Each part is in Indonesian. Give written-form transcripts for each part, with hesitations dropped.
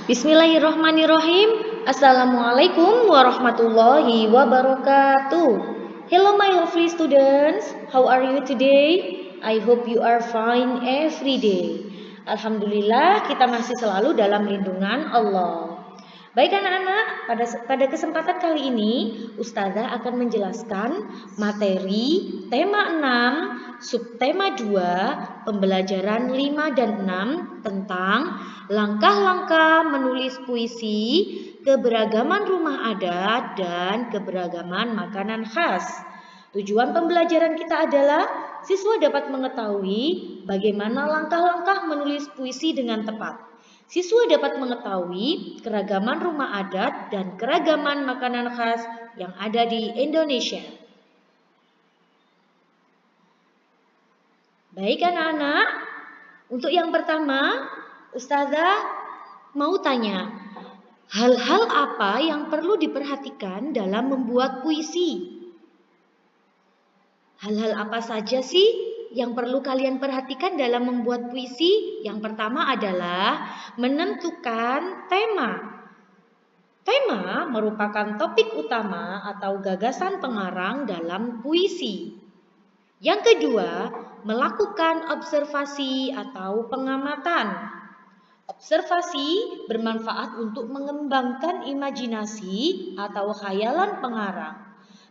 Bismillahirrahmanirrahim. Assalamualaikum warahmatullahi wabarakatuh. Hello my lovely students. How are you today? I hope you are fine every day. Alhamdulillah kita masih selalu dalam lindungan Allah. Baik anak-anak, pada kesempatan kali ini Ustazah akan menjelaskan materi tema 6, subtema 2, pembelajaran 5 dan 6 tentang langkah-langkah menulis puisi, keberagaman rumah adat, dan keberagaman makanan khas. Tujuan pembelajaran kita adalah siswa dapat mengetahui bagaimana langkah-langkah menulis puisi dengan tepat. Siswa dapat mengetahui keragaman rumah adat dan keragaman makanan khas yang ada di Indonesia. Baik anak-anak, untuk yang pertama, Ustazah mau tanya, hal-hal apa yang perlu diperhatikan dalam membuat puisi? Hal-hal apa saja sih yang perlu kalian perhatikan dalam membuat puisi? Yang pertama adalah menentukan tema. Tema merupakan topik utama atau gagasan pengarang dalam puisi. Yang kedua, melakukan observasi atau pengamatan. Observasi bermanfaat untuk mengembangkan imajinasi atau khayalan pengarang.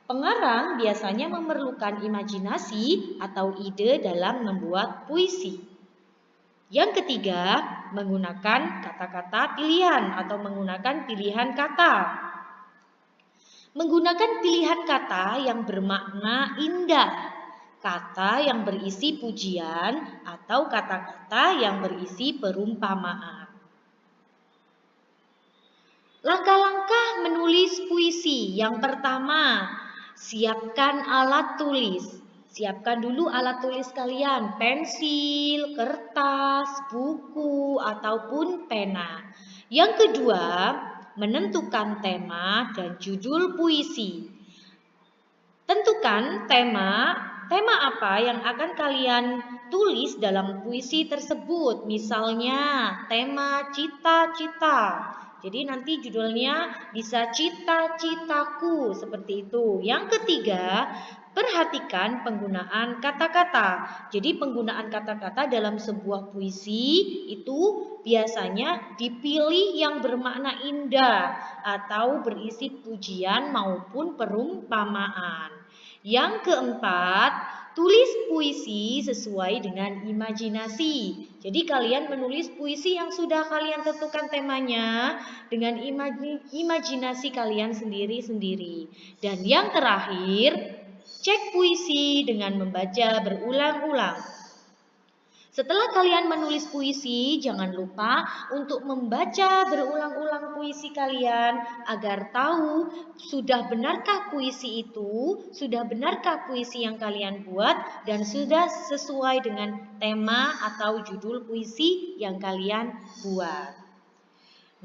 Pengarang biasanya memerlukan imajinasi atau ide dalam membuat puisi. Yang ketiga, menggunakan kata-kata pilihan atau menggunakan pilihan kata. Menggunakan pilihan kata yang bermakna indah, kata yang berisi pujian, atau kata-kata yang berisi perumpamaan. Langkah-langkah menulis puisi. Yang pertama, siapkan alat tulis. Siapkan dulu alat tulis kalian, pensil, kertas, buku, ataupun pena. Yang kedua, menentukan tema dan judul puisi. Tentukan tema apa yang akan kalian tulis dalam puisi tersebut. Misalnya, tema cita-cita. Jadi nanti judulnya bisa cita-citaku, seperti itu. Yang ketiga, perhatikan penggunaan kata-kata. Jadi penggunaan kata-kata dalam sebuah puisi itu biasanya dipilih yang bermakna indah atau berisi pujian maupun perumpamaan. Yang keempat, tulis puisi sesuai dengan imajinasi. Jadi kalian menulis puisi yang sudah kalian tentukan temanya dengan imajinasi kalian sendiri-sendiri. Dan yang terakhir, cek puisi dengan membaca berulang-ulang. Setelah kalian menulis puisi, jangan lupa untuk membaca berulang-ulang puisi kalian agar tahu sudah benarkah puisi itu, sudah benarkah puisi yang kalian buat, dan sudah sesuai dengan tema atau judul puisi yang kalian buat.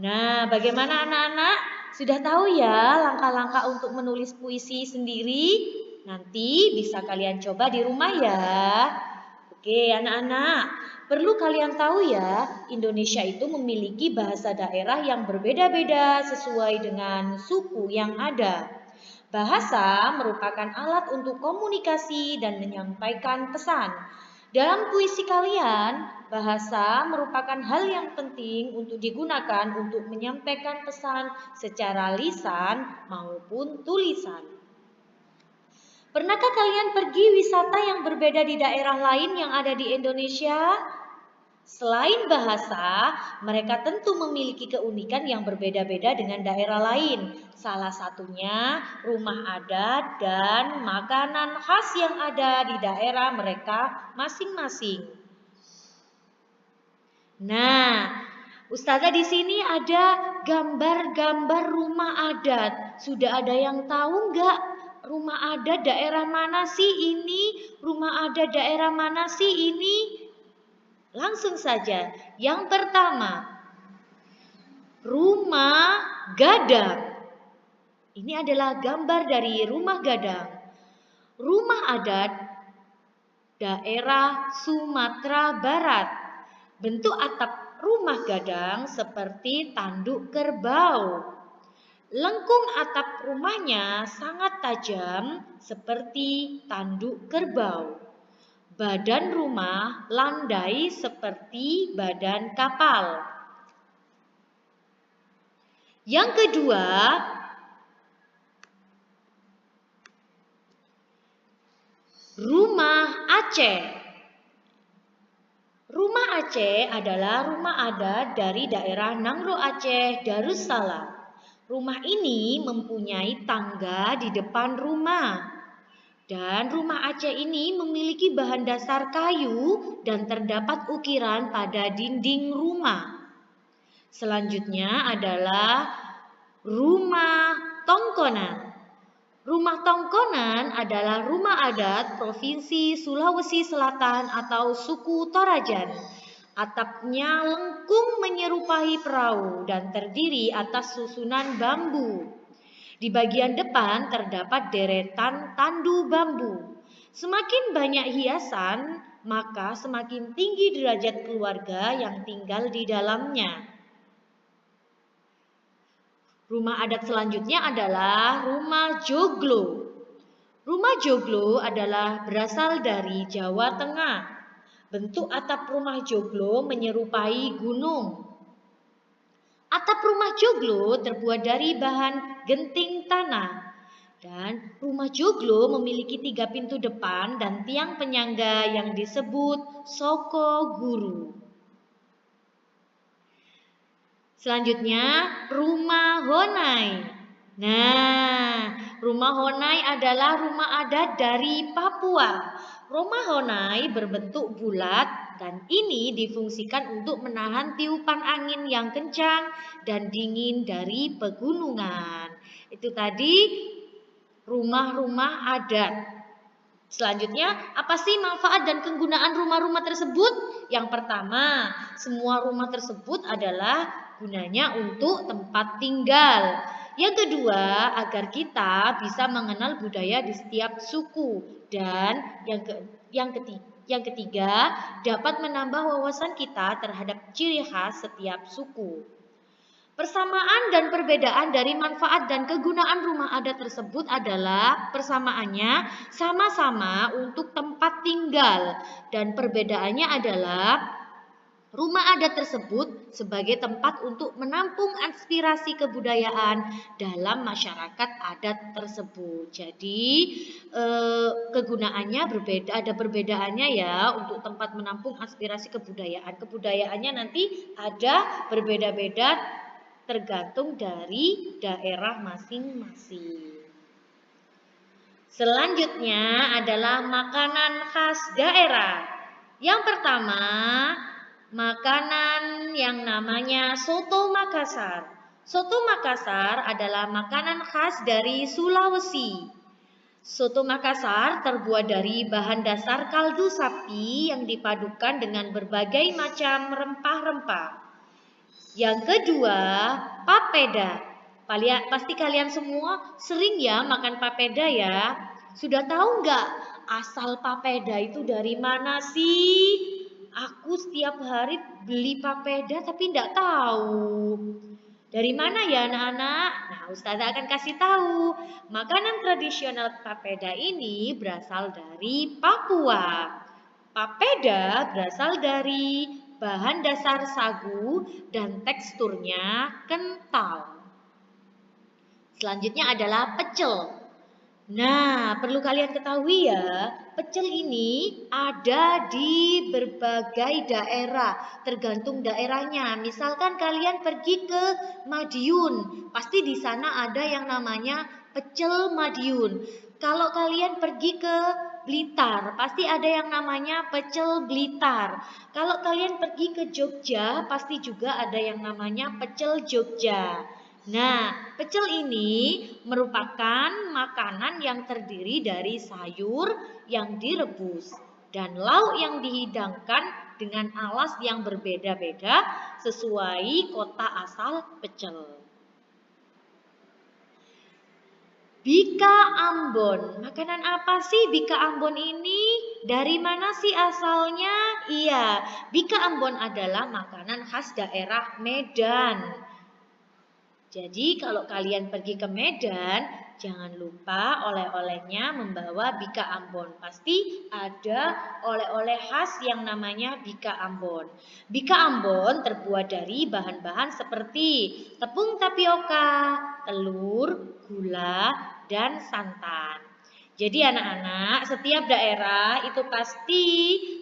Nah, bagaimana anak-anak? Sudah tahu ya langkah-langkah untuk menulis puisi sendiri? Nanti bisa kalian coba di rumah ya. Oke anak-anak, perlu kalian tahu ya, Indonesia itu memiliki bahasa daerah yang berbeda-beda sesuai dengan suku yang ada. Bahasa merupakan alat untuk komunikasi dan menyampaikan pesan. Dalam puisi kalian, bahasa merupakan hal yang penting untuk digunakan untuk menyampaikan pesan secara lisan maupun tulisan. Pernahkah kalian pergi wisata yang berbeda di daerah lain yang ada di Indonesia? Selain bahasa, mereka tentu memiliki keunikan yang berbeda-beda dengan daerah lain. Salah satunya rumah adat dan makanan khas yang ada di daerah mereka masing-masing. Nah, Ustazah di sini ada gambar-gambar rumah adat. Sudah ada yang tahu nggak? Rumah adat daerah mana sih ini? Rumah adat daerah mana sih ini? Langsung saja. Yang pertama, rumah gadang. Ini adalah gambar dari rumah gadang. Rumah adat daerah Sumatera Barat. Bentuk atap rumah gadang seperti tanduk kerbau. Lengkung atap rumahnya sangat tajam seperti tanduk kerbau. Badan rumah landai seperti badan kapal. Yang kedua, rumah Aceh. Rumah Aceh adalah rumah adat dari daerah Nangro Aceh, Darussalam. Rumah ini mempunyai tangga di depan rumah. Dan rumah Aceh ini memiliki bahan dasar kayu dan terdapat ukiran pada dinding rumah. Selanjutnya adalah rumah Tongkonan. Rumah Tongkonan adalah rumah adat Provinsi Sulawesi Selatan atau suku Torajan. Atapnya lengkung menyerupai perahu dan terdiri atas susunan bambu. Di bagian depan terdapat deretan tandu bambu. Semakin banyak hiasan, maka semakin tinggi derajat keluarga yang tinggal di dalamnya. Rumah adat selanjutnya adalah rumah joglo. Rumah joglo adalah berasal dari Jawa Tengah. Bentuk atap rumah joglo menyerupai gunung. Atap rumah joglo terbuat dari bahan genting tanah. Dan rumah joglo memiliki 3 pintu depan dan tiang penyangga yang disebut soko guru. Selanjutnya, rumah Honai. Nah, rumah Honai adalah rumah adat dari Papua. Rumah Honai berbentuk bulat dan ini difungsikan untuk menahan tiupan angin yang kencang dan dingin dari pegunungan. Itu tadi rumah-rumah adat. Selanjutnya, apa sih manfaat dan kegunaan rumah-rumah tersebut? Yang pertama, semua rumah tersebut adalah gunanya untuk tempat tinggal. Yang kedua, agar kita bisa mengenal budaya di setiap suku. Dan yang ketiga, dapat menambah wawasan kita terhadap ciri khas setiap suku. Persamaan dan perbedaan dari manfaat dan kegunaan rumah adat tersebut adalah persamaannya sama-sama untuk tempat tinggal dan perbedaannya adalah rumah adat tersebut sebagai tempat untuk menampung aspirasi kebudayaan dalam masyarakat adat tersebut. Jadi kegunaannya berbeda, ada perbedaannya ya untuk tempat menampung aspirasi kebudayaan. Kebudayaannya nanti ada berbeda-beda tergantung dari daerah masing-masing. Selanjutnya adalah makanan khas daerah. Yang pertama, makanan yang namanya soto Makassar. Soto Makassar adalah makanan khas dari Sulawesi. Soto Makassar terbuat dari bahan dasar kaldu sapi yang dipadukan dengan berbagai macam rempah-rempah. Yang kedua, papeda. Pasti kalian semua sering ya makan papeda ya. Sudah tahu nggak asal papeda itu dari mana sih? Aku setiap hari beli papeda tapi nggak tahu. Dari mana ya anak-anak? Nah, Ustazah akan kasih tahu. Makanan tradisional papeda ini berasal dari Papua. Papeda berasal dari bahan dasar sagu dan teksturnya kental. Selanjutnya adalah pecel. Nah, perlu kalian ketahui ya, pecel ini ada di berbagai daerah, tergantung daerahnya. Misalkan kalian pergi ke Madiun, pasti di sana ada yang namanya pecel Madiun. Kalau kalian pergi ke Blitar, pasti ada yang namanya pecel Blitar. Kalau kalian pergi ke Jogja, pasti juga ada yang namanya pecel Jogja. Nah, pecel ini merupakan makanan yang terdiri dari sayur yang direbus dan lauk yang dihidangkan dengan alas yang berbeda-beda sesuai kota asal pecel. Bika Ambon. Makanan apa sih Bika Ambon ini? Dari mana sih asalnya? Iya, Bika Ambon adalah makanan khas daerah Medan. Jadi kalau kalian pergi ke Medan, jangan lupa oleh-olehnya membawa Bika Ambon. Pasti ada oleh-oleh khas yang namanya Bika Ambon. Bika Ambon terbuat dari bahan-bahan seperti tepung tapioka, telur, gula, dan santan. Jadi anak-anak, setiap daerah itu pasti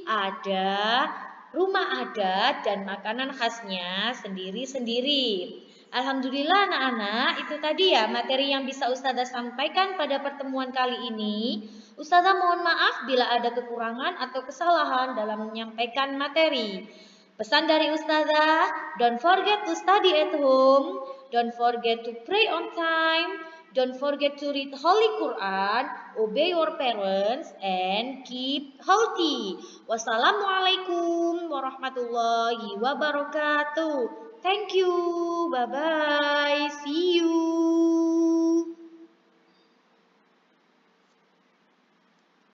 ada rumah adat dan makanan khasnya sendiri-sendiri. Alhamdulillah anak-anak, itu tadi ya materi yang bisa Ustazah sampaikan pada pertemuan kali ini. Ustazah mohon maaf bila ada kekurangan atau kesalahan dalam menyampaikan materi. Pesan dari Ustazah, don't forget to study at home, don't forget to pray on time, don't forget to read Holy Quran, obey your parents, and keep healthy. Wassalamualaikum warahmatullahi wabarakatuh. Thank you. Bye-bye.